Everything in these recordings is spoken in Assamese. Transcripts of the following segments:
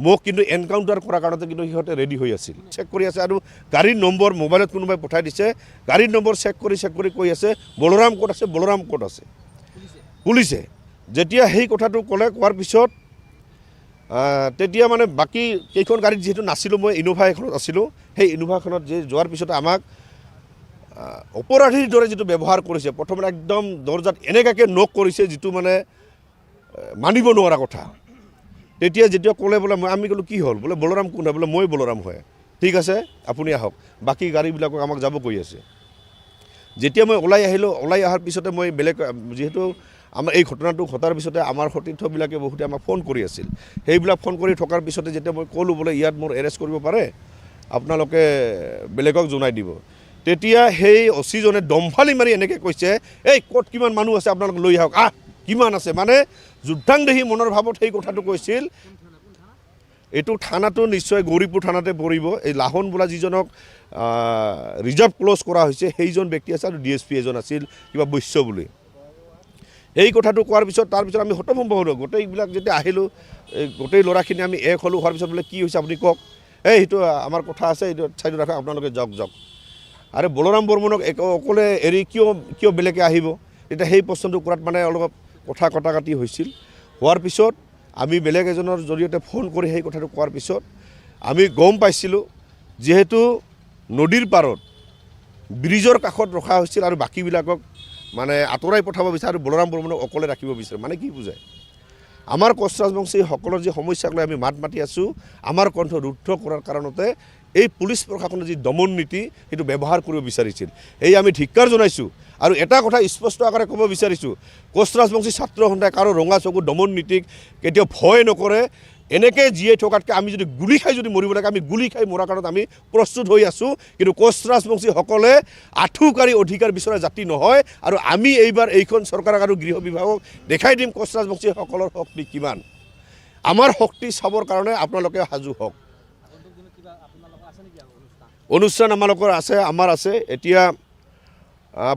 মোক কিন্তু এনকাউণ্টাৰ কৰাৰ কাৰণতে কিন্তু সিহঁতে ৰেডি হৈ আছিল চেক কৰি আছে আৰু গাড়ীৰ নম্বৰ মোবাইলত কোনোবাই পঠাই দিছে গাড়ীৰ নম্বৰ চেক কৰি কৈ আছে বলৰাম ক'ত আছে বলৰাম ক'ত আছে পুলিচে যেতিয়া সেই কথাটো ক'লে কোৱাৰ পিছত তেতিয়া মানে বাকী কেইখন গাড়ীত যিহেতু নাছিলোঁ মই ইনোভা এখনত আছিলোঁ সেই ইনোভাখনত যে যোৱাৰ পিছত আমাক অপৰাধীৰ দৰে যিটো ব্যৱহাৰ কৰিছে প্ৰথমতে একদম দৰ্জাত এনেকুৱাকৈ নক কৰিছে যিটো মানে মানিব নোৱাৰা কথা তেতিয়া যেতিয়া ক'লে বোলে আমি ক'লোঁ কি হ'ল বোলে বলৰাম কোন হয় বোলে মই বলৰাম হয় ঠিক আছে আপুনি আহক বাকী গাড়ীবিলাকক আমাক যাব কৈ আছে যেতিয়া মই ওলাই আহিলোঁ ওলাই অহাৰ পিছতে মই বেলেগ যিহেতু আমাৰ এই ঘটনাটো ঘটাৰ পিছতে আমাৰ সতীৰ্থবিলাকে বহুতে আমাক ফোন কৰি আছিল সেইবিলাক ফোন কৰি থকাৰ পিছতে যেতিয়া মই ক'লোঁ বোলে ইয়াত মোৰ এৰেষ্ট কৰিব পাৰে আপোনালোকে বেলেগক জনাই দিব তেতিয়া সেই অচিজনে দমফালি মাৰি এনেকৈ কৈছে এই ক'ত কিমান মানুহ আছে আপোনালোক লৈ আহক কিমান আছে মানে যুদ্ধাংদেহী মনৰ ভাৱত সেই কথাটো কৈছিল এইটো থানাটো নিশ্চয় গৌৰীপুৰ থানাতে পৰিব এই লাহন বোলা যিজনক ৰিজাৰ্ভ ক্ল'জ কৰা হৈছে সেইজন ব্যক্তি আছে আৰু DSP এজন আছিল কিবা বৈশ্য বুলি এই কথাটো কোৱাৰ পিছত তাৰপিছত আমি হতভম্ব হ'লোঁ গোটেইবিলাক যেতিয়া আহিলোঁ গোটেই ল'ৰাখিনি আমি এক হ'লোঁ হোৱাৰ পিছত বোলে কি হৈছে আপুনি কওক সেইটো আমাৰ কথা আছে এইটো চাইডত ৰাখক আপোনালোকে যাওক আৰু বলৰাম বৰ্মনক অকলে এৰি কিয় বেলেগে আহিব তেতিয়া সেই প্ৰশ্নটো কৰাত মানে অলপ কথা কটাকাটি হৈছিল হোৱাৰ পিছত আমি বেলেগ এজনৰ জৰিয়তে ফোন কৰি সেই কথাটো কোৱাৰ পিছত আমি গম পাইছিলোঁ যিহেতু নদীৰ পাৰত ব্ৰিজৰ কাষত ৰখা হৈছিল আৰু বাকীবিলাকক মানে আঁতৰাই পঠাব বিচাৰে আৰু বলৰাম বৰ্মনক অকলে ৰাখিব বিচাৰে মানে কি বুজায় আমাৰ কোচ ৰাজবংশীসকলৰ যি সমস্যাক লৈ আমি মাত মাতি আছোঁ আমাৰ কণ্ঠ ৰুদ্ধ কৰাৰ কাৰণতে এই পুলিচ প্ৰশাসনৰ যি দমন নীতি সেইটো ব্যৱহাৰ কৰিব বিচাৰিছিল এই আমি ধিক্কাৰ জনাইছোঁ আৰু এটা কথা স্পষ্ট আকাৰে ক'ব বিচাৰিছোঁ কোচ ৰাজবংশী ছাত্ৰ সন্থাই কাৰো ৰঙা চকু দমন নীতিক কেতিয়াও ভয় নকৰে এনেকৈ জীয়াই থকাতকৈ আমি যদি গুলি খাই যদি মৰিব লাগে আমি গুলি খাই মৰাৰ কাৰণত আমি প্ৰস্তুত হৈ আছোঁ কিন্তু কোচ ৰাজবংশীসকলে আঁঠুকাৰী অধিকাৰ বিচৰা জাতি নহয় আৰু আমি এইবাৰ এইখন চৰকাৰক আৰু গৃহ বিভাগক দেখাই দিম কোচ ৰাজবংশীসকলৰ শক্তি কিমান আমাৰ শক্তি চাবৰ কাৰণে আপোনালোকে সাজু হওক অনুষ্ঠান আমালোকৰ আছে আমাৰ আছে এতিয়া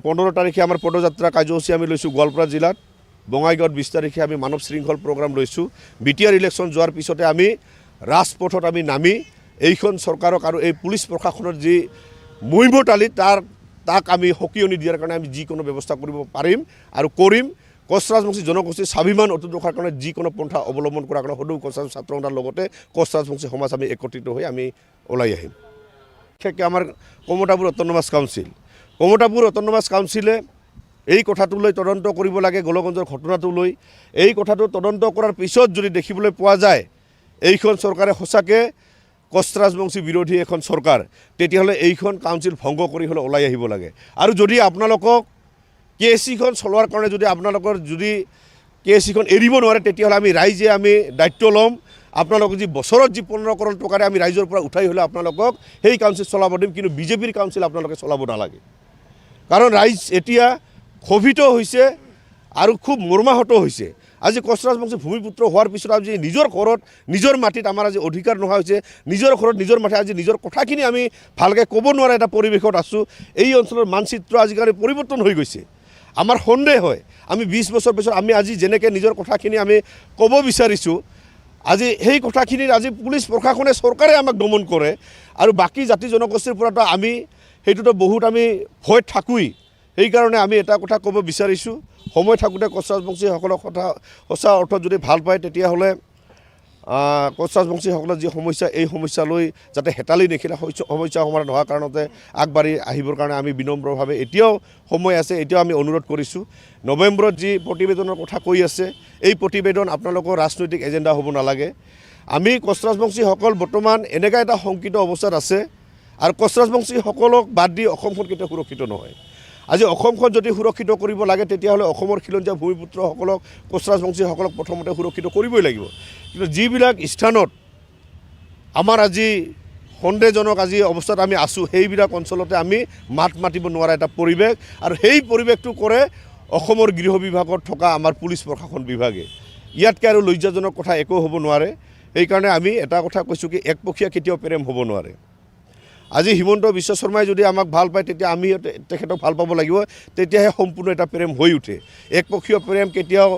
15 তাৰিখে আমাৰ পদযাত্ৰা কাৰ্যসূচী আমি লৈছোঁ গোৱালপাৰা জিলাত বঙাইগাঁৱত 20 তাৰিখে আমি মানৱ শৃংখল প্ৰগ্ৰাম লৈছোঁ BTR ইলেকশ্যন যোৱাৰ পিছতে আমি ৰাজপথত আমি নামি এইখন চৰকাৰক আৰু এই পুলিচ প্ৰশাসনৰ যি মৈমতালি তাক আমি সকিয়নি দিয়াৰ কাৰণে আমি যিকোনো ব্যৱস্থা কৰিব পাৰিম আৰু কৰিম কোচ ৰাজবংশী জনগোষ্ঠীৰ স্বাভিমান অটুট ৰখাৰ কাৰণে যিকোনো পন্থা অৱলম্বন কৰাৰ কাৰণে সদৌ কোচ ছাত্ৰ সন্থাৰ লগতে কোচ ৰাজবংশী সমাজ আমি একত্ৰিত হৈ আমি ওলাই আহিম বিশেষকৈ আমাৰ কমতাপুৰ অট'নমাছ কাউন্সিলে এই কথাটো লৈ তদন্ত কৰিব লাগে গোলগঞ্জৰ ঘটনাটো লৈ এই কথাটো তদন্ত কৰাৰ পিছত যদি দেখিবলৈ পোৱা যায় এইখন চৰকাৰে সঁচাকৈ কোচ ৰাজবংশী বিৰোধী এখন চৰকাৰ তেতিয়াহ'লে এইখন কাউন্সিল ভংগ কৰি হ'লে ওলাই আহিব লাগে আৰু যদি আপোনালোকক KSCখন চলোৱাৰ কাৰণে যদি আপোনালোকৰ যদি KSCখন এৰিব নোৱাৰে তেতিয়াহ'লে আমি ৰাইজে আমি দায়িত্ব ল'ম আপোনালোকক যি বছৰত যি 15 কৰোৰ টকাৰে আমি ৰাইজৰ পৰা উঠাই হ'লে আপোনালোকক সেই কাউন্সিল চলাব দিম কিন্তু বিজেপিৰ কাউন্সিল আপোনালোকে চলাব নালাগে কাৰণ ৰাইজ এতিয়া ক্ষোভিত হৈছে আৰু খুব মৰ্মাহত হৈছে আজি কোচ ৰাজবংশী ভূমিপুত্ৰ হোৱাৰ পিছত আজি নিজৰ ঘৰত নিজৰ মাটিত আমাৰ আজি অধিকাৰ নোহোৱা হৈছে নিজৰ ঘৰত নিজৰ মাটি আজি নিজৰ কথাখিনি আমি ভালকৈ ক'ব নোৱাৰা এটা পৰিৱেশত আছোঁ এই অঞ্চলৰ মানচিত্ৰ আজিকালি পৰিৱৰ্তন হৈ গৈছে আমাৰ সন্দেহ হয় আমি 20 বছৰ পিছত আমি আজি যেনেকৈ নিজৰ কথাখিনি আমি ক'ব বিচাৰিছোঁ আজি সেই কথাখিনিৰ আজি পুলিচ প্ৰশাসনে চৰকাৰে আমাক দমন কৰে আৰু বাকী জাতি জনগোষ্ঠীৰ পৰাতো আমি সেইটোতো বহুত আমি ভয়ত থাকোঁৱেই সেইকাৰণে আমি এটা কথা ক'ব বিচাৰিছোঁ সময় থাকোঁতে কোচ ৰাজবংশীসকলক কথা সঁচা অৰ্থত যদি ভাল পায় তেতিয়াহ'লে কোচ ৰাজবংশীসকলৰ যি সমস্যা এই সমস্যা লৈ যাতে হেতালি নেখেলে সমস্যা সমাধান হোৱাৰ কাৰণতে আগবাঢ়ি আহিবৰ কাৰণে আমি বিনম্ৰভাৱে এতিয়াও সময় আছে এতিয়াও আমি অনুৰোধ কৰিছোঁ নৱেম্বৰত যি প্ৰতিবেদনৰ কথা কৈ আছে এই প্ৰতিবেদন আপোনালোকৰ ৰাজনৈতিক এজেণ্ডা হ'ব নালাগে আমি কোচ ৰাজবংশীসকল বৰ্তমান এনেকুৱা এটা শংকিত অৱস্থাত আছে আৰু কোচ ৰাজবংশীসকলক বাদ দি অসমখন কেতিয়াও সুৰক্ষিত নহয় আজি অসমখন যদি সুৰক্ষিত কৰিব লাগে তেতিয়াহ'লে অসমৰ খিলঞ্জীয়া ভূমিপুত্ৰসকলক কোচ ৰাজবংশীসকলক প্ৰথমতে সুৰক্ষিত কৰিবই লাগিব কিন্তু যিবিলাক স্থানত আমাৰ আজি সন্দেহজনক আজি অৱস্থাত আমি আছোঁ সেইবিলাক অঞ্চলতে আমি মাত মাতিব নোৱাৰা এটা পৰিৱেশ আৰু সেই পৰিৱেশটো কৰে অসমৰ গৃহ বিভাগত থকা আমাৰ পুলিচ প্ৰশাসন বিভাগে ইয়াতকৈ আৰু লজ্জাজনক কথা একো হ'ব নোৱাৰে সেইকাৰণে আমি এটা কথা কৈছোঁ কি একপক্ষীয়া কেতিয়াও প্ৰেম হ'ব নোৱাৰে আজি হিমন্ত বিশ্ব শৰ্মাই যদি আমাক ভাল পায় তেতিয়া আমি তেখেতক ভাল পাব লাগিব তেতিয়াহে সম্পূৰ্ণ এটা প্ৰেম হৈ উঠে একপক্ষীয় প্ৰেম কেতিয়াও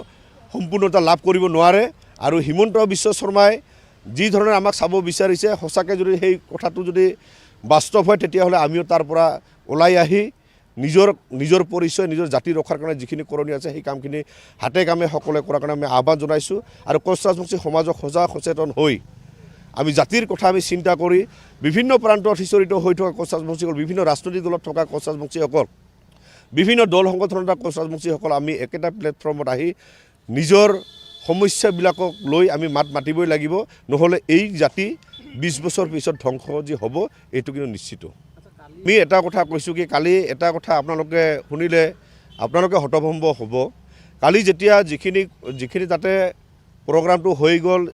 সম্পূৰ্ণতা লাভ কৰিব নোৱাৰে আৰু হিমন্ত বিশ্ব শৰ্মাই যি ধৰণে আমাক চাব বিচাৰিছে সঁচাকৈ যদি সেই কথাটো যদি বাস্তৱ হয় তেতিয়াহ'লে আমিও তাৰ পৰা ওলাই আহি নিজৰ পৰিচয় নিজৰ জাতি ৰক্ষাৰ কাৰণে যিখিনি কৰণীয় আছে সেই কামখিনি হাতে কামে সকলোৱে কৰাৰ কাৰণে আমি আহ্বান জনাইছোঁ আৰু কোচ ৰাজবংশী সমাজক সজাগ সচেতন হৈ আমি জাতিৰ কথা আমি চিন্তা কৰি বিভিন্ন প্ৰান্তত সিঁচৰিত হৈ থকা কোচ ৰাজবংশীসকল বিভিন্ন ৰাজনৈতিক দলত থকা কোচ ৰাজবংশীসকল বিভিন্ন দল সংগঠনত থকা কোচ ৰাজবংশীসকল আমি একেটা প্লেটফৰ্মত আহি নিজৰ সমস্যাবিলাকক লৈ আমি মাত মাতিবই লাগিব নহ'লে এই জাতি 20 বছৰ পিছত ধ্বংস যি হ'ব এইটো কিন্তু নিশ্চিত আমি এটা কথা কৈছোঁ কি কালি এটা কথা আপোনালোকে শুনিলে আপোনালোকে হতভম্ব হ'ব কালি যেতিয়া যিখিনি তাতে প্ৰগ্ৰামটো হৈ গ'ল